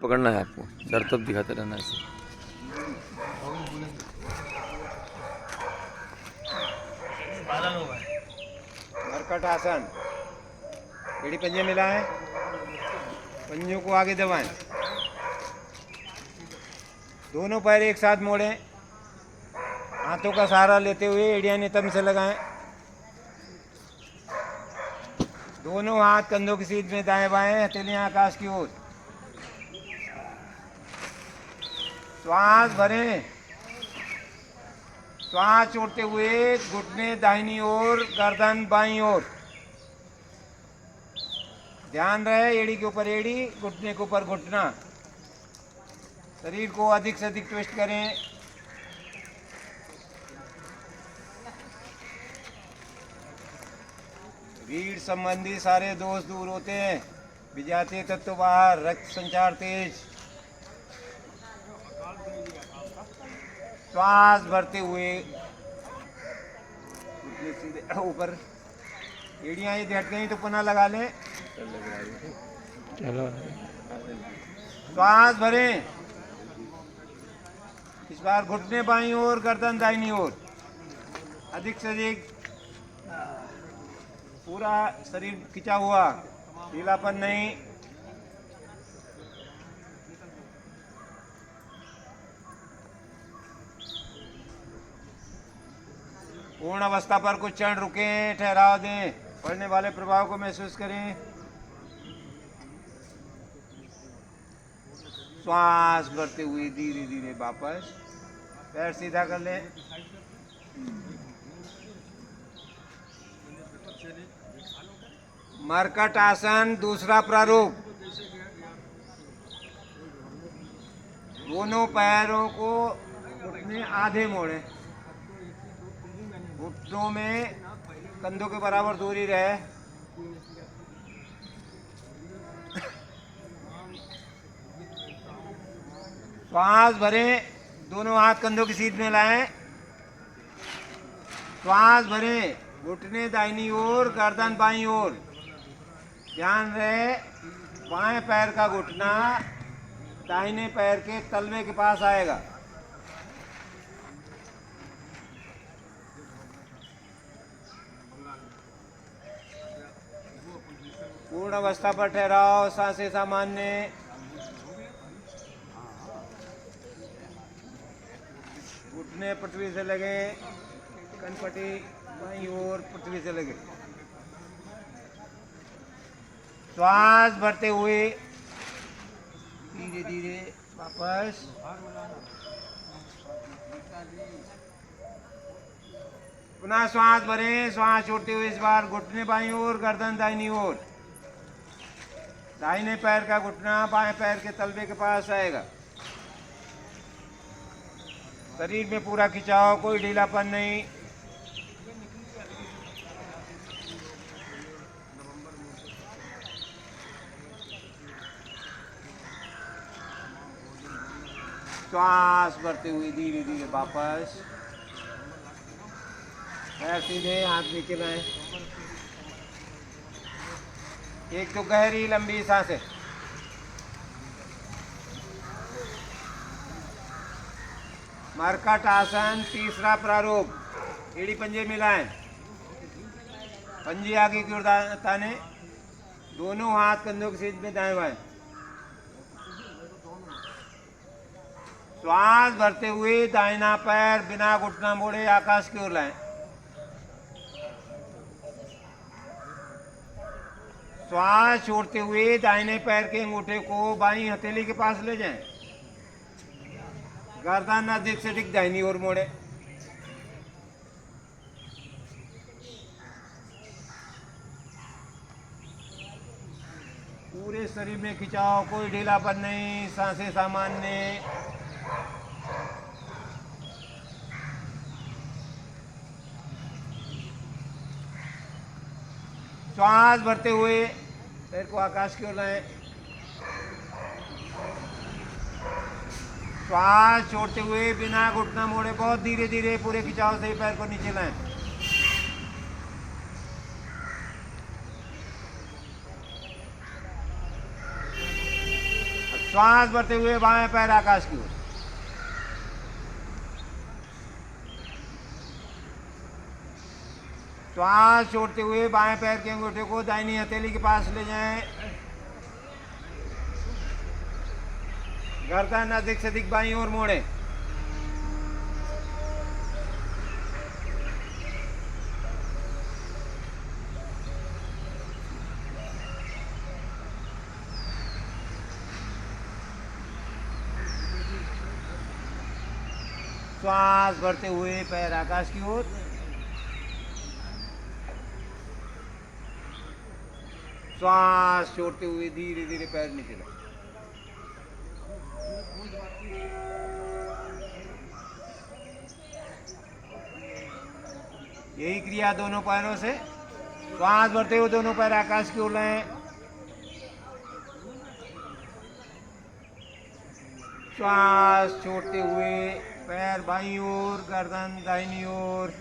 पकड़ना है आपको, सर तब दिखाते रहना ऐसे। मरकट आसन, एड़ी पंजे मिलाएं, पंजों को आगे दबाएं, दोनों पैर एक साथ मोड़ें, हाथों का सहारा लेते हुए एड़ियां नितंब से लगाएं, दोनों हाथ कंधों की सीध में दाएं बाएं, हथेलियां आकाश की ओर। श्वास भरें, श्वास छोड़ते हुए घुटने दाहिनी ओर, गर्दन बाईं ओर। ध्यान रहे एड़ी के ऊपर एड़ी, घुटने के ऊपर घुटना। शरीर को अधिक से अधिक ट्विस्ट करें। रीढ़ संबंधी सारे दोष दूर होते हैं। विजातीय तत्व बाहर, रक्त संचार तेज। श्वास भरते हुए सीधे ऊपर, एड़ियां यदि हट गई तो पुनः लगा लें। चलो श्वास भरें, इस बार घुटने बाईं ओर, गर्दन दाहिनी ओर। अधिक से अधिक पूरा शरीर खिंचा हुआ, ढीलापन नहीं। पूर्ण अवस्था पर कुछ क्षण रुकें, ठहराव दें, पढ़ने वाले प्रभाव को महसूस करें। श्वास भरते हुए धीरे धीरे वापस पैर सीधा कर लें। मरकट आसन, दूसरा प्रारूप। दोनों पैरों को घुटने आधे मोड़े, घुटनों में कंधों के बराबर दूरी रहे। श्वास भरें, दोनों हाथ कंधों की सीध में लाएं। श्वास भरें, घुटने दाहिनी ओर, गर्दन बाईं ओर। ध्यान रहे बाएं पैर का घुटना दाहिने पैर के तलवे के पास आएगा। पूर्ण अवस्था पर ठहराओ, सांसें सामान्य। घुटने पृथ्वी से लगे, कनपटी बाईं ओर पृथ्वी से लगे। श्वास भरते हुए धीरे धीरे वापस। पुनः श्वास भरें, श्वास छोड़ते हुए इस बार घुटने बाईं ओर, गर्दन दाहिनी ओर। दाहिने पैर का घुटना बाएं पैर के तलवे के पास आएगा। शरीर में पूरा खिंचाव, कोई ढीलापन नहीं। श्वास भरते हुए धीरे धीरे वापस। पैर सीधे, हाथ नीचे लाएं। एक तो गहरी लंबी सांसें। मरकट आसन, तीसरा प्रारूप। एड़ी पंजे मिलाएं, पंजे आगे की ओर ताने, दोनों हाथ कंधों की सीध में दाएं बाएं। श्वास भरते हुए दाहिना पैर बिना घुटना मोड़े आकाश की ओर लाएं। श्वास छोड़ते हुए दाहिने पैर के अंगूठे को बाईं हथेली के पास ले जाएं। गर्दन अधिक से अधिक दाहिनी ओर मोड़े। पूरे शरीर में खिंचाव, कोई ढीलापन नहीं। सांसें सामान्य। श्वास भरते हुए पैर को आकाश की ओर लाएं। श्वास छोड़ते हुए बिना घुटना मोड़े बहुत धीरे धीरे पूरे खिंचाव से पैर को नीचे लाएं। श्वास भरते हुए बाएं पैर आकाश की ओर। श्वास छोड़ते हुए बाएं पैर के अंगूठे को दाहिनी हथेली के पास ले जाएं। गर्दन अधिक से अधिक बाईं ओर मोड़ें। श्वास भरते हुए पैर आकाश की ओर। श्वास छोड़ते हुए धीरे धीरे पैर नीचे लाएं। यही क्रिया दोनों पैरों से। श्वास भरते हुए दोनों पैर आकाश की ओर लाएं। श्वास छोड़ते हुए पैर बाईं ओर, गर्दन दाहिनी ओर।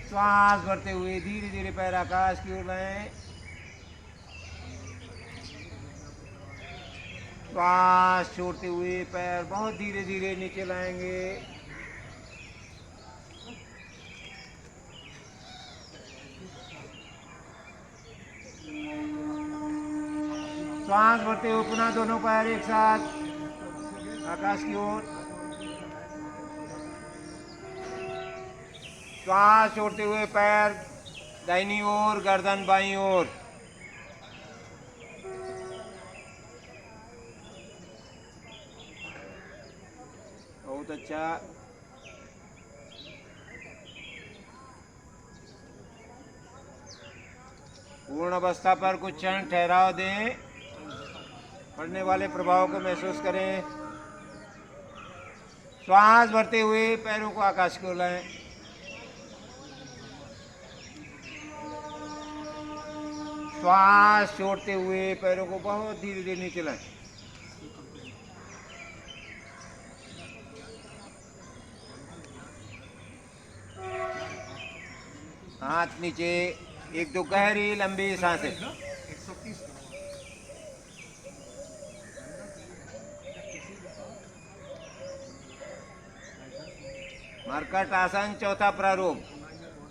श्वास भरते हुए धीरे धीरे पैर आकाश की ओर लाएं। श्वास छोड़ते हुए पैर बहुत धीरे धीरे नीचे लाएंगे। श्वास भरते हुए पुनः दोनों पैर एक साथ आकाश की ओर। श्वास छोड़ते हुए पैर दाहिनी ओर, गर्दन बाईं ओर। बहुत अच्छा। पूर्ण अवस्था पर कुछ क्षण ठहराव दें। पड़ने वाले प्रभाव को महसूस करें। श्वास भरते हुए पैरों को आकाश की ओर लाएं। श्वास छोड़ते हुए पैरों को बहुत धीरे धीरे नीचे लाएं। हाथ नीचे, एक दो गहरी लंबी सांसें। मरकट आसन, चौथा प्रारूप।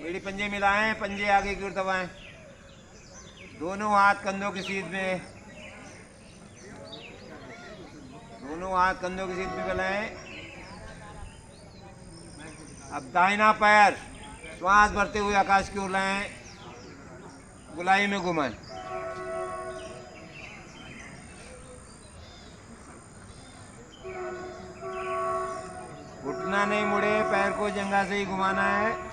एड़ी पंजे मिलाएं, पंजे आगे की ओर दबाएं। दोनों हाथ कंधों की सीध में, दोनों हाथ कंधों की सीध में फैलाएं। अब दाहिना पैर श्वास भरते हुए आकाश की ओर लाएं, गोलाई में घुमाएं। घुटना नहीं मुड़े, पैर को जंघा से ही घुमाना है।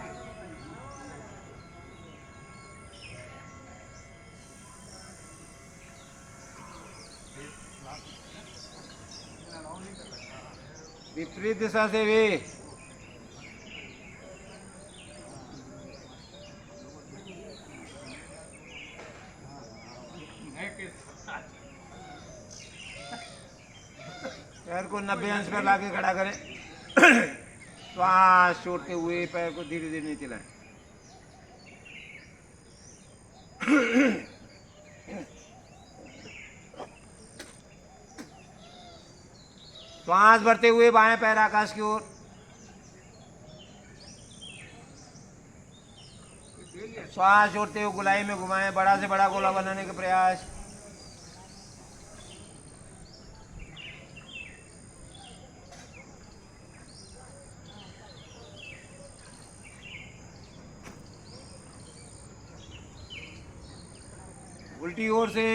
विपरीत दिशा से भी। पैर को 90 अंश पर लाके खड़ा करें। श्वास छोड़ते हुए पैर को धीरे धीरे नीचे लाएं। श्वास भरते हुए बाएं पैर आकाश की ओर। श्वास छोड़ते हुए गोलाई में घुमाएं, बड़ा से बड़ा गोला बनाने का प्रयास। उल्टी ओर से।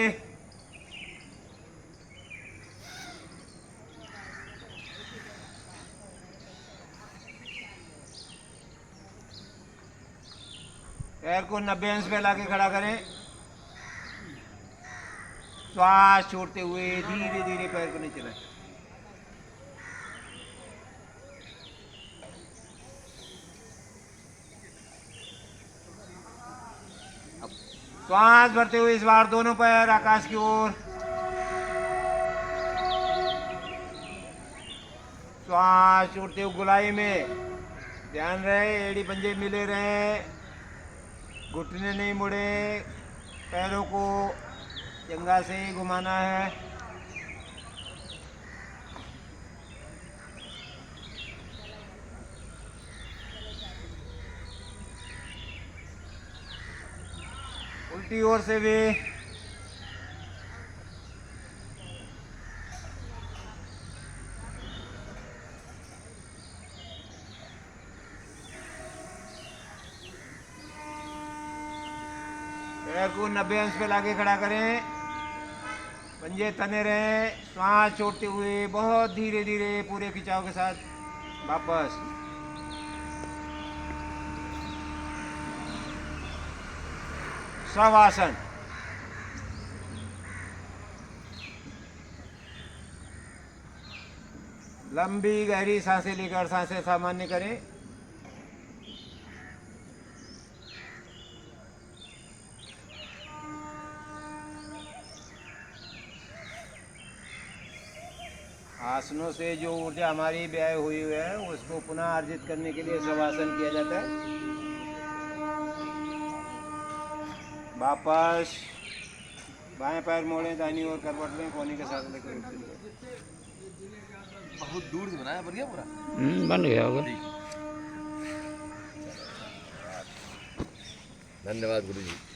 पैर को 90 अंश पे लाके खड़ा करें। श्वास छोड़ते हुए धीरे धीरे पैर को नीचे लाएं। श्वास भरते हुए इस बार दोनों पैर आकाश की ओर। श्वास छोड़ते हुए गुलाई में। ध्यान रहे एड़ी पंजे मिले रहे, घुटने नहीं मुड़े, पैरों को जंगा से ही घुमाना है। उल्टी ओर से भी। पैर को 90 अंश पे लाके खड़ा करें, पंजे तने रहें, श्वास छोड़ते हुए बहुत धीरे धीरे पूरे खिंचाव के साथ वापस। शवासन। लंबी गहरी सांसें लेकर सांसें सामान्य करें। आसनों से जो ऊर्जा हमारी व्यय हुई है उसको पुनः अर्जित करने के लिए शवासन किया जाता है। वापस बाएं पैर मोड़ें, दाहिनी ओर करवट लें, कोहनी के साथ लेकर बहुत दूर से बनाया, बन गया पूरा। बन गया होगा। धन्यवाद गुरु जी।